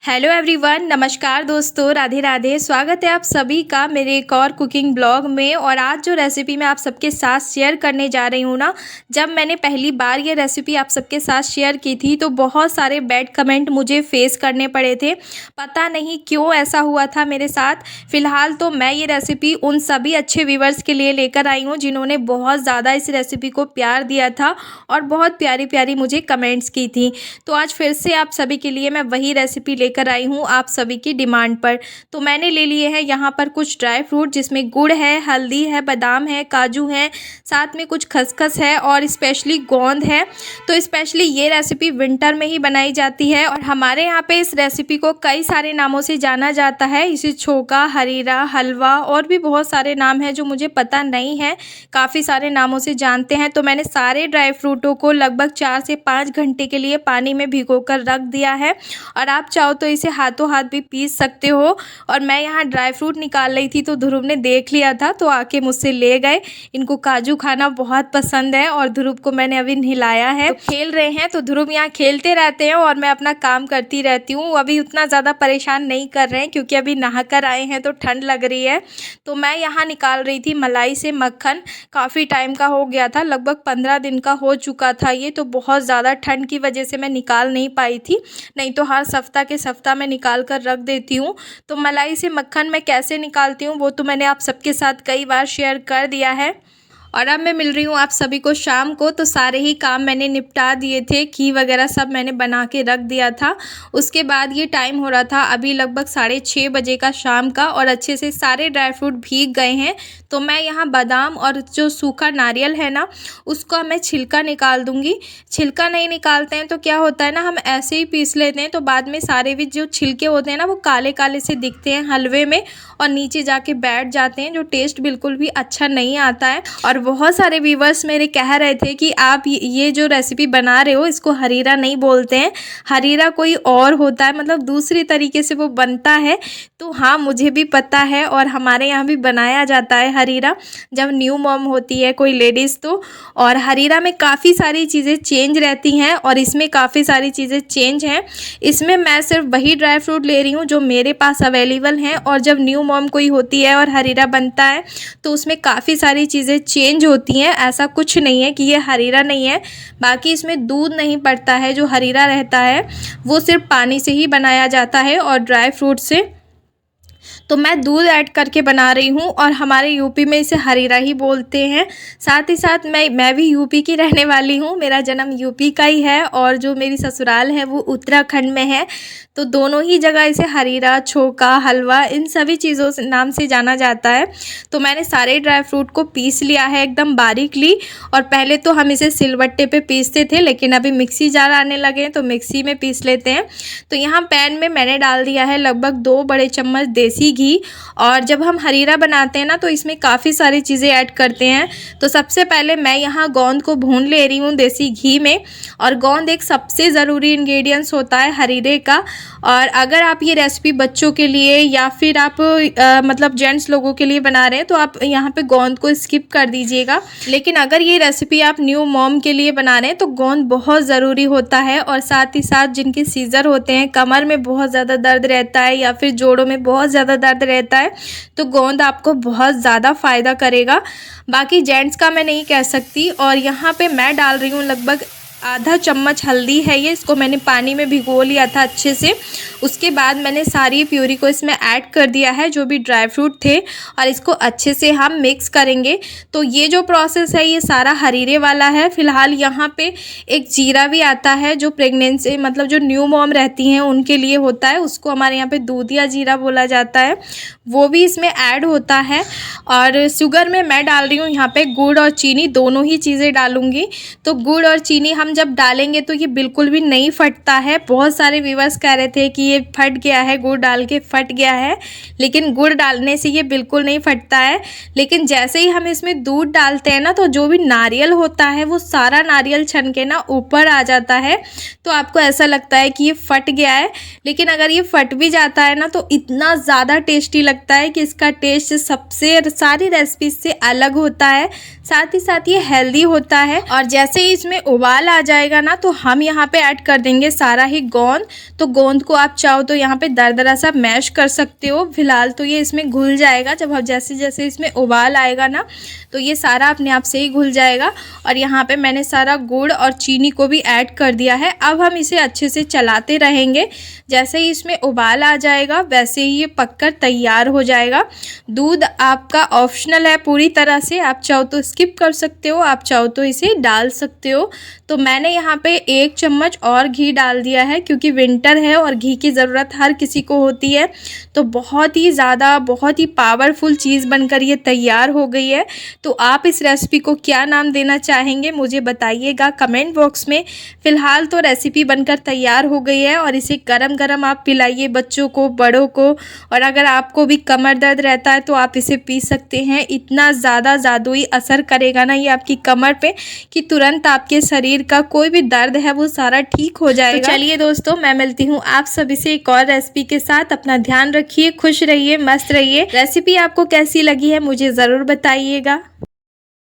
Hello everyone, नमस्कार दोस्तों, राधे राधे। स्वागत है आप सभी का मेरे एक और कुकिंग ब्लॉग में। और आज जो रेसिपी मैं आप सबके साथ शेयर करने जा रही हूँ ना, जब मैंने पहली बार ये रेसिपी आप सबके साथ शेयर की थी तो बहुत सारे बैड कमेंट मुझे फेस करने पड़े थे। पता नहीं क्यों ऐसा हुआ था मेरे साथ। फ़िलहाल तो मैं ये रेसिपी उन सभी अच्छे व्यूवर्स के लिए लेकर आई हूँ जिन्होंने बहुत ज़्यादा इस रेसिपी को प्यार दिया था और बहुत प्यारी प्यारी मुझे कमेंट्स की थी। तो आज फिर से आप सभी के लिए मैं वही रेसिपी लेकर आई हूँ आप सभी की डिमांड पर। तो मैंने ले लिए हैं यहाँ पर कुछ ड्राई फ्रूट, जिसमें गुड़ है, हल्दी है, बादाम है, काजू है, साथ में कुछ खसखस है और स्पेशली गोंद है। तो स्पेशली ये रेसिपी विंटर में ही बनाई जाती है और हमारे यहाँ पे इस रेसिपी को कई सारे नामों से जाना जाता है। इसे छोका, हरीरा, हलवा और भी बहुत सारे नाम हैं जो मुझे पता नहीं है, काफ़ी सारे नामों से जानते हैं। तो मैंने सारे ड्राई फ्रूटों को लगभग 4 से 5 घंटे के लिए पानी में भिगोकर रख दिया है और आप चाहो तो इसे हाथों हाथ भी पीस सकते हो। और मैं यहाँ ड्राई फ्रूट निकाल रही थी तो ध्रुव ने देख लिया था तो आके मुझसे ले गए। इनको काजू खाना बहुत पसंद है और ध्रुव को मैंने अभी नहलाया है, तो खेल रहे हैं। तो ध्रुव यहाँ खेलते रहते हैं और मैं अपना काम करती रहती हूँ। अभी उतना ज़्यादा परेशान नहीं कर रहे हैं क्योंकि अभी नहा कर आए हैं तो ठंड लग रही है। तो मैं यहाँ निकाल रही थी मलाई से मक्खन। काफ़ी टाइम का हो गया था, लगभग 15 दिन का हो चुका था ये। तो बहुत ज़्यादा ठंड की वजह से मैं निकाल नहीं पाई थी, नहीं तो हर सप्ताह के सप्ताह मैं निकाल कर रख देती हूँ। तो मलाई से मक्खन मैं कैसे निकालती हूँ वो तो मैंने आप सबके साथ कई बार शेयर कर दिया है। और अब मैं मिल रही हूँ आप सभी को शाम को। तो सारे ही काम मैंने निपटा दिए थे, घी वगैरह सब मैंने बना के रख दिया था। उसके बाद ये टाइम हो रहा था अभी लगभग 6:30 बजे का शाम का और अच्छे से सारे ड्राई फ्रूट भीग गए हैं। तो मैं यहाँ बादाम और जो सूखा नारियल है ना, उसका मैं छिलका निकाल दूँगी। छिलका नहीं निकालते हैं तो क्या होता है ना, हम ऐसे ही पीस लेते हैं तो बाद में सारे भी जो छिलके होते हैं ना वो काले काले से दिखते हैं हलवे में और नीचे जाके बैठ जाते हैं, जो टेस्ट बिल्कुल भी अच्छा नहीं आता है। और बहुत सारे व्यूवर्स मेरे कह रहे थे कि आप ये जो रेसिपी बना रहे हो इसको हरीरा नहीं बोलते हैं, हरीरा कोई और होता है, मतलब दूसरी तरीके से वो बनता है। तो हाँ, मुझे भी पता है और हमारे यहाँ भी बनाया जाता है हरीरा जब न्यू मॉम होती है कोई लेडीज़ तो। और हरीरा में काफ़ी सारी चीज़ें चेंज रहती हैं और इसमें काफ़ी सारी चीज़ें चेंज हैं। इसमें मैं सिर्फ वही ड्राई फ्रूट ले रही हूँ जो मेरे पास अवेलेबल हैं। और जब न्यू मॉम कोई होती है और हरीरा बनता है तो उसमें काफ़ी सारी चीज़ें चेंज होती हैं। ऐसा कुछ नहीं है कि ये हरीरा नहीं है। बाकी इसमें दूध नहीं पड़ता है, जो हरीरा रहता है वो सिर्फ पानी से ही बनाया जाता है और ड्राई फ्रूट से। तो मैं दूध ऐड करके बना रही हूँ और हमारे यूपी में इसे हरीरा ही बोलते हैं। साथ ही साथ मैं भी यूपी की रहने वाली हूँ, मेरा जन्म यूपी का ही है और जो मेरी ससुराल है वो उत्तराखंड में है। तो दोनों ही जगह इसे हरीरा, छोका, हलवा इन सभी चीज़ों से नाम से जाना जाता है। तो मैंने सारे ड्राई फ्रूट को पीस लिया है एकदम बारीकली। और पहले तो हम इसे सिलबट्टे पे पीसते थे लेकिन अभी मिक्सी जार आने लगे हैं तो मिक्सी में पीस लेते हैं। तो यहाँ पैन में मैंने डाल दिया है लगभग 2 बड़े चम्मच देसी घी। और जब हम हरीरा बनाते हैं ना तो इसमें काफ़ी सारी चीज़ें ऐड करते हैं। तो सबसे पहले मैं यहाँ गोंद को भून ले रही हूँ देसी घी में। और गोंद एक सबसे ज़रूरी इंग्रेडिएंट्स होता है हरीरे का। और अगर आप ये रेसिपी बच्चों के लिए या फिर आप मतलब जेंट्स लोगों के लिए बना रहे हैं तो आप यहाँ पे गोंद को स्किप कर दीजिएगा। लेकिन अगर ये रेसिपी आप न्यू मॉम के लिए बना रहे हैं तो गोंद बहुत ज़रूरी होता है। और साथ ही साथ जिनके सीज़र होते हैं, कमर में बहुत ज़्यादा दर्द रहता है या फिर जोड़ों में बहुत ज़्यादा दर्द रहता है तो गोंद आपको बहुत ज़्यादा फ़ायदा करेगा। बाकी जेंट्स का मैं नहीं कह सकती। और यहाँ पे मैं डाल रही हूँ लगभग आधा चम्मच हल्दी है ये, इसको मैंने पानी में भिगो लिया था अच्छे से। उसके बाद मैंने सारी प्यूरी को इसमें ऐड कर दिया है, जो भी ड्राई फ्रूट थे, और इसको अच्छे से हम मिक्स करेंगे। तो ये जो प्रोसेस है ये सारा हरीरे वाला है। फ़िलहाल यहाँ पे एक जीरा भी आता है जो प्रेगनेंसी मतलब जो न्यू मॉम रहती हैं उनके लिए होता है, उसको हमारे यहाँ पे दूधिया जीरा बोला जाता है, वो भी इसमें ऐड होता है। और शुगर में मैं डाल रही हूँ यहाँ पे गुड़ और चीनी, दोनों ही चीज़ें डालूँगी। तो गुड़ और चीनी हम जब डालेंगे तो ये बिल्कुल भी नहीं फटता है। बहुत सारे व्यूअर्स कह रहे थे कि ये फट गया है, गुड़ डाल के फट गया है, लेकिन गुड़ डालने से ये बिल्कुल नहीं फटता है। लेकिन जैसे ही हम इसमें दूध डालते हैं ना तो जो भी नारियल होता है वो सारा नारियल छन के ना ऊपर आ जाता है। तो आपको ऐसा लगता है कि ये फट गया है, लेकिन अगर ये फट भी जाता है ना तो इतना ज़्यादा टेस्टी लगता है कि इसका टेस्ट सबसे सारी रेसिपी से अलग होता है। साथ ही साथ ये हेल्दी होता है। और जैसे ही इसमें उबाल आ आ जाएगा ना तो हम यहाँ पे ऐड कर देंगे सारा ही गोंद। तो गोंद को आप चाहो तो यहाँ पे दरदरा सा मैश कर सकते हो। फिलहाल तो ये इसमें घुल जाएगा, जब हम जैसे जैसे इसमें उबाल आएगा ना तो ये सारा अपने आप से ही घुल जाएगा। और यहाँ पे मैंने सारा गुड़ और चीनी को भी ऐड कर दिया है। अब हम इसे अच्छे से चलाते रहेंगे। जैसे ही इसमें उबाल आ जाएगा वैसे ही ये पककर तैयार हो जाएगा। दूध आपका ऑप्शनल है पूरी तरह से, आप चाहो तो स्किप कर सकते हो, आप चाहो तो इसे डाल सकते हो। तो मैंने यहाँ पे 1 चम्मच और घी डाल दिया है, क्योंकि विंटर है और घी की ज़रूरत हर किसी को होती है। तो बहुत ही ज़्यादा बहुत ही पावरफुल चीज़ बनकर ये तैयार हो गई है। तो आप इस रेसिपी को क्या नाम देना चाहेंगे मुझे बताइएगा कमेंट बॉक्स में। फ़िलहाल तो रेसिपी बनकर तैयार हो गई है और इसे गरम गरम आप पिलाइए बच्चों को, बड़ों को। और अगर आपको भी कमर दर्द रहता है तो आप इसे पी सकते हैं। इतना ज़्यादा जादुई असर करेगा ना ये आपकी कमर पे कि तुरंत आपके शरीर का कोई भी दर्द है वो सारा ठीक हो जाएगा। तो चलिए दोस्तों, मैं मिलती हूँ आप सभी से एक और रेसिपी के साथ। अपना ध्यान रखिए, खुश रहिए, मस्त रहिए। रेसिपी आपको कैसी लगी है मुझे ज़रूर बताइएगा।